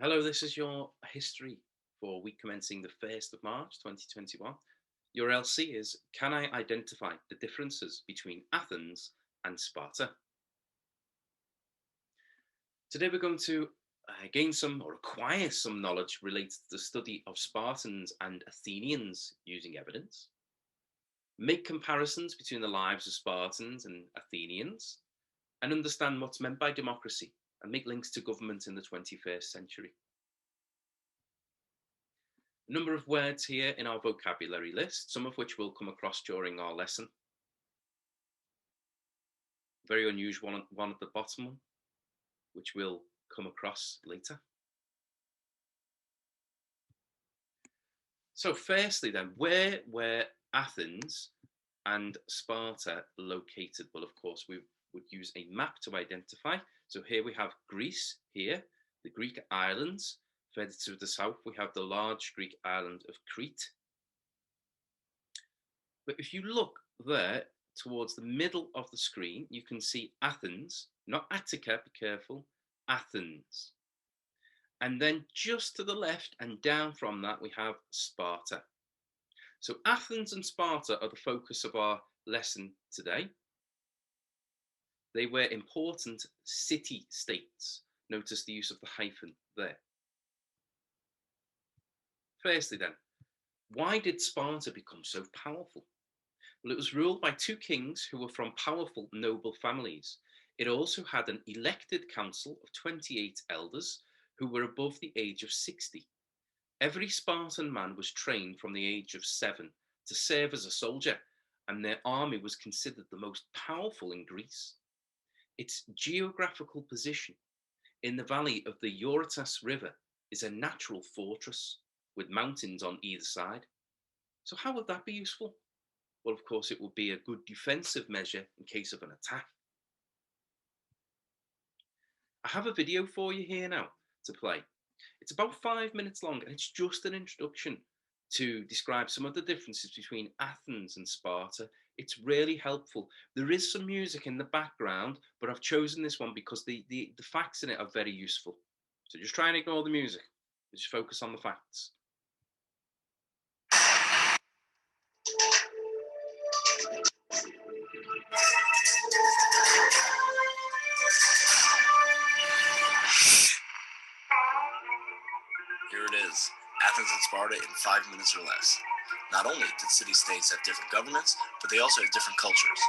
Hello, this is your history for week commencing the 1st of March 2021. Your LC is Can I identify the differences between Athens and Sparta? Today we're going to gain some or acquire some knowledge related to the study of Spartans and Athenians using evidence, make comparisons between the lives of Spartans and Athenians, and understand what's meant by democracy and make links to government in the 21st century. A number of words here in our vocabulary list, some of which we'll come across during our lesson. Very unusual one at the bottom, which we'll come across later. So firstly then, where were Athens and Sparta located? Well, of course, we would use a map to identify. So here we have Greece here, the Greek islands. Further to the south, we have the large Greek island of Crete. But if you look there towards the middle of the screen, you can see Athens, not Attica, be careful, Athens. And then just to the left and down from that, we have Sparta. So Athens and Sparta are the focus of our lesson today. They were important city-states. Notice the use of the hyphen there. Firstly then, why did Sparta become so powerful? Well, it was ruled by two kings who were from powerful noble families. It also had an elected council of 28 elders who were above the age of 60. Every Spartan man was trained from the age of 7 to serve as a soldier, and their army was considered the most powerful in Greece. Its geographical position in the valley of the Eurotas River is a natural fortress with mountains on either side. So how would that be useful? Well, of course, it would be a good defensive measure in case of an attack. I have a video for you here now to play. It's about 5 minutes long, and it's just an introduction to describe some of the differences between Athens and Sparta. It's really helpful. There is some music in the background, but I've chosen this one because the facts in it are very useful. So just try and ignore the music. Just focus on the facts. Here it is, Athens and Sparta in 5 minutes or less. Not only did city-states have different governments, but they also had different cultures.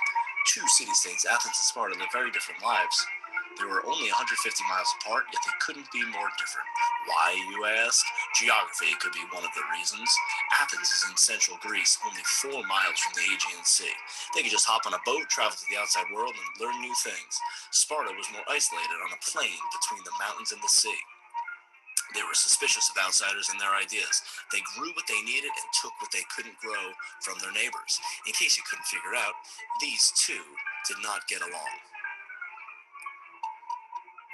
Two city-states, Athens and Sparta, lived very different lives. They were only 150 miles apart, yet they couldn't be more different. Why, you ask? Geography could be one of the reasons. Athens is in central Greece, only 4 miles from the Aegean Sea. They could just hop on a boat, travel to the outside world, and learn new things. Sparta was more isolated on a plain between the mountains and the sea. They were suspicious of outsiders and their ideas. They grew what they needed and took what they couldn't grow from their neighbors. In case you couldn't figure out, these two did not get along.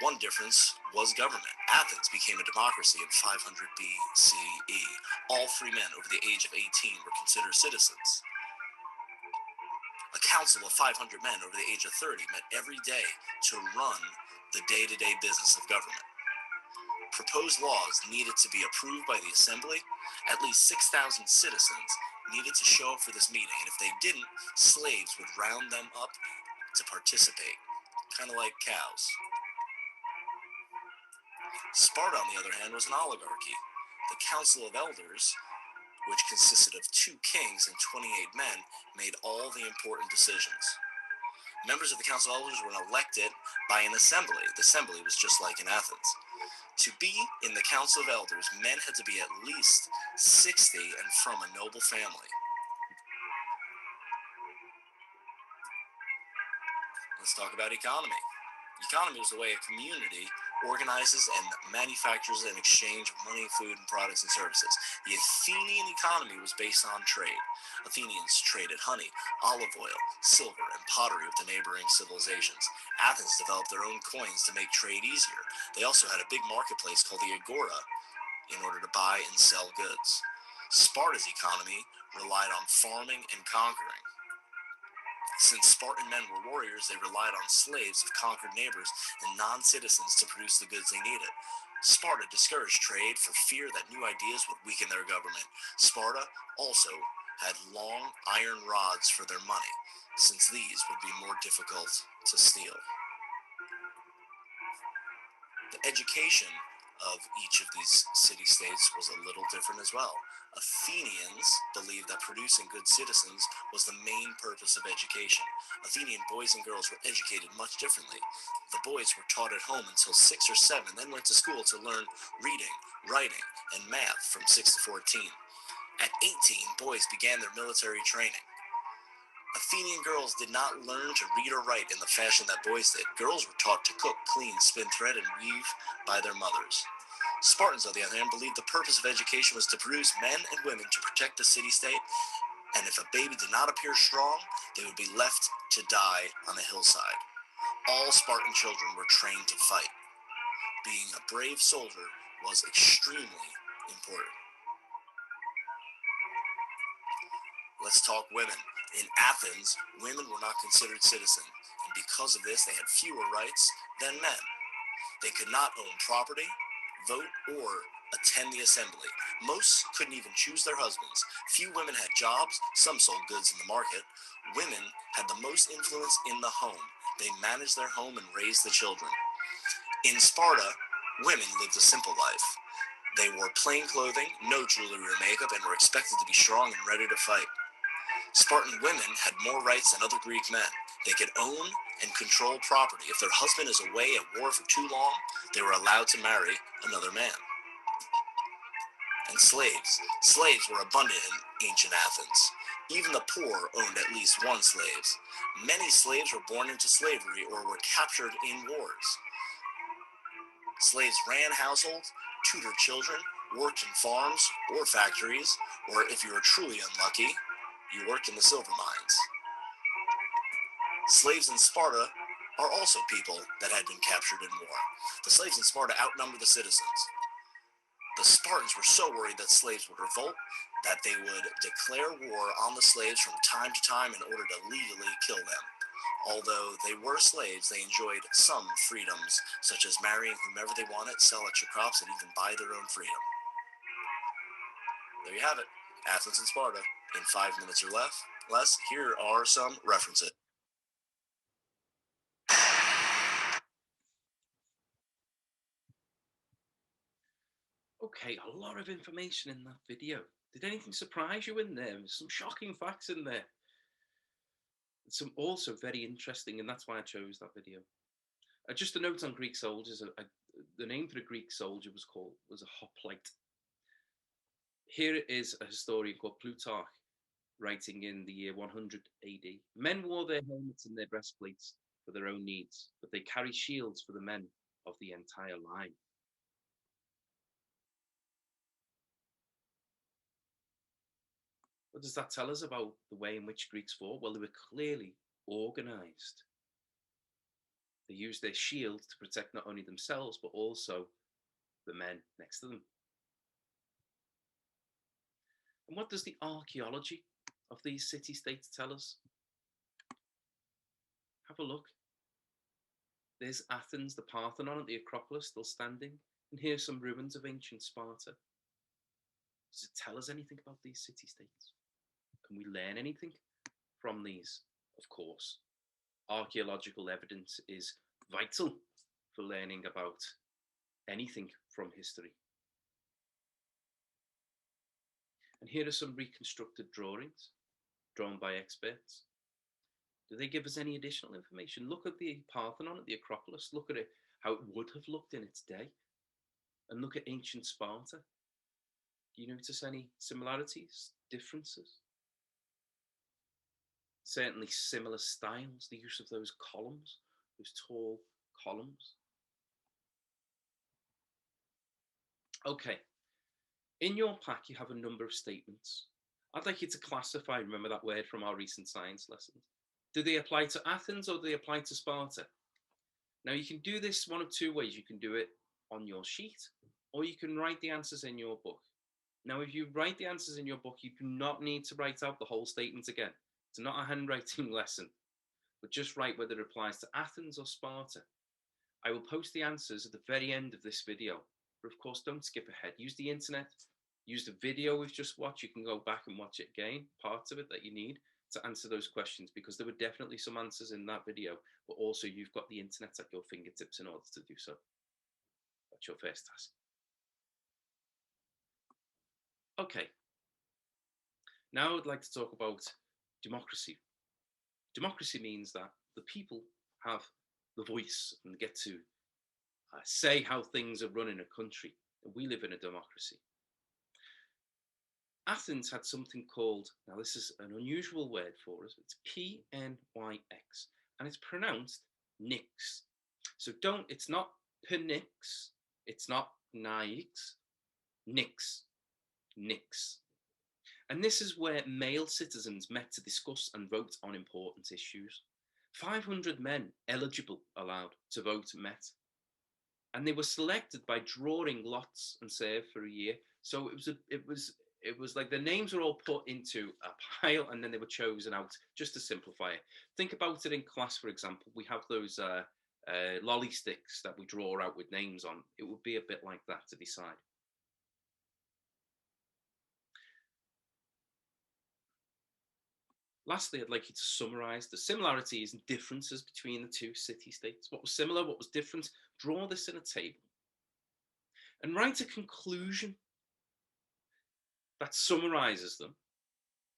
One difference was government. Athens became a democracy in 500 BCE. All free men over the age of 18 were considered citizens. A council of 500 men over the age of 30 met every day to run the day-to-day business of government. Proposed laws needed to be approved by the assembly. At least 6,000 citizens needed to show up for this meeting, and if they didn't, slaves would round them up to participate, kind of like cows. Sparta, on the other hand, was an oligarchy. The Council of Elders, which consisted of 2 kings and 28 men, made all the important decisions. Members of the Council of Elders were elected by an assembly. The assembly was just like in Athens. To be in the Council of Elders, men had to be at least 60 and from a noble family. Let's talk about economy. Economy is the way a community organizes and manufactures and exchange money, food, and products and services. The Athenian economy was based on trade. Athenians traded honey, olive oil, silver, and pottery with the neighboring civilizations. Athens developed their own coins to make trade easier. They also had a big marketplace called the Agora in order to buy and sell goods. Sparta's economy relied on farming and conquering. Since Spartan men were warriors, they relied on slaves of conquered neighbors and non-citizens to produce the goods they needed. Sparta discouraged trade for fear that new ideas would weaken their government. Sparta also had long iron rods for their money, since these would be more difficult to steal. The education of each of these city-states was a little different as well. Athenians believed that producing good citizens was the main purpose of education. Athenian boys and girls were educated much differently. The boys were taught at home until 6 or 7, then went to school to learn reading, writing, and math from 6 to 14. At 18, boys began their military training. Athenian girls did not learn to read or write in the fashion that boys did. Girls were taught to cook, clean, spin thread, and weave by their mothers. Spartans, on the other hand, believed the purpose of education was to produce men and women to protect the city-state, and if a baby did not appear strong, they would be left to die on a hillside. All Spartan children were trained to fight. Being a brave soldier was extremely important. Let's talk women. In Athens, women were not considered citizens, and because of this, they had fewer rights than men. They could not own property, vote, or attend the assembly. Most couldn't even choose their husbands. Few women had jobs, some sold goods in the market. Women had the most influence in the home. They managed their home and raised the children. In Sparta, women lived a simple life. They wore plain clothing, no jewelry or makeup, and were expected to be strong and ready to fight. Spartan women had more rights than other Greek men. They could own and control property. If their husband is away at war for too long, they were allowed to marry another man. And slaves. Slaves were abundant in ancient Athens. Even the poor owned at least one slave. Many slaves were born into slavery or were captured in wars. Slaves ran households, tutored children, worked in farms or factories, or if you were truly unlucky, you worked in the silver mines. Slaves in Sparta are also people that had been captured in war. The slaves in Sparta outnumbered the citizens. The Spartans were so worried that slaves would revolt that they would declare war on the slaves from time to time in order to legally kill them. Although they were slaves, they enjoyed some freedoms, such as marrying whomever they wanted, sell extra crops, and even buy their own freedom. There you have it, Athens and Sparta. In 5 minutes or less, here are some references. Okay, a lot of information in that video. Did anything surprise you in there? There's some shocking facts in there. Some also very interesting, and that's why I chose that video. Just a note on Greek soldiers. The name for the Greek soldier was a hoplite. Here is a historian called Plutarch writing in the year 100 AD. Men wore their helmets and their breastplates for their own needs, but they carry shields for the men of the entire line. What does that tell us about the way in which Greeks fought? Well, they were clearly organized. They used their shield to protect not only themselves, but also the men next to them. And what does the archaeology of these city-states tell us? Have a look. There's Athens, the Parthenon, and the Acropolis still standing. And here's some ruins of ancient Sparta. Does it tell us anything about these city-states? Can we learn anything from these? Of course. Archaeological evidence is vital for learning about anything from history. And here are some reconstructed drawings drawn by experts. Do they give us any additional information? Look at the Parthenon at the Acropolis. Look at it, how it would have looked in its day. And look at ancient Sparta. Do you notice any similarities, differences? Certainly similar styles, the use of those columns, those tall columns. Okay, in your pack you have a number of statements. I'd like you to classify, remember that word from our recent science lessons. Do they apply to Athens or do they apply to Sparta? Now you can do this one of two ways. You can do it on your sheet or you can write the answers in your book. Now if you write the answers in your book, you do not need to write out the whole statement again. It's not a handwriting lesson, but just write whether it applies to Athens or Sparta. I will post the answers at the very end of this video. But of course, don't skip ahead. Use the internet, use the video we've just watched. You can go back and watch it again, parts of it that you need to answer those questions, because there were definitely some answers in that video, but also you've got the internet at your fingertips in order to do so. That's your first task. Okay. Now I'd like to talk about democracy. Democracy means that the people have the voice and get to say how things are run in a country. And we live in a democracy. Athens had something called, now this is an unusual word for us, it's P-N-Y-X, and it's pronounced nix. So it's not penix, it's not nix, nix, nix. And this is where male citizens met to discuss and vote on important issues. 500 men eligible allowed to vote met. And they were selected by drawing lots and served for a year. So it was like the names were all put into a pile and then they were chosen out, just to simplify it. Think about it in class, for example. We have those lolly sticks that we draw out with names on. It would be a bit like that to decide. Lastly, I'd like you to summarise the similarities and differences between the two city-states. What was similar, what was different? Draw this in a table. And write a conclusion that summarises them.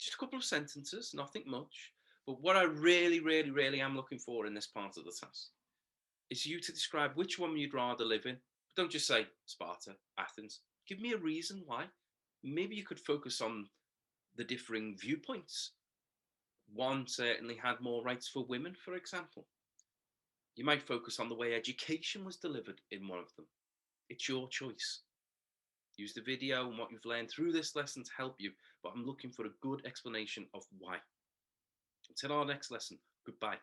Just a couple of sentences, nothing much. But what I really, really, really am looking for in this part of the task is you to describe which one you'd rather live in. But don't just say Sparta, Athens. Give me a reason why. Maybe you could focus on the differing viewpoints. One certainly had more rights for women, for example. You might focus on the way education was delivered in one of them. It's your choice. Use the video and what you've learned through this lesson to help you, but I'm looking for a good explanation of why. Until our next lesson, goodbye.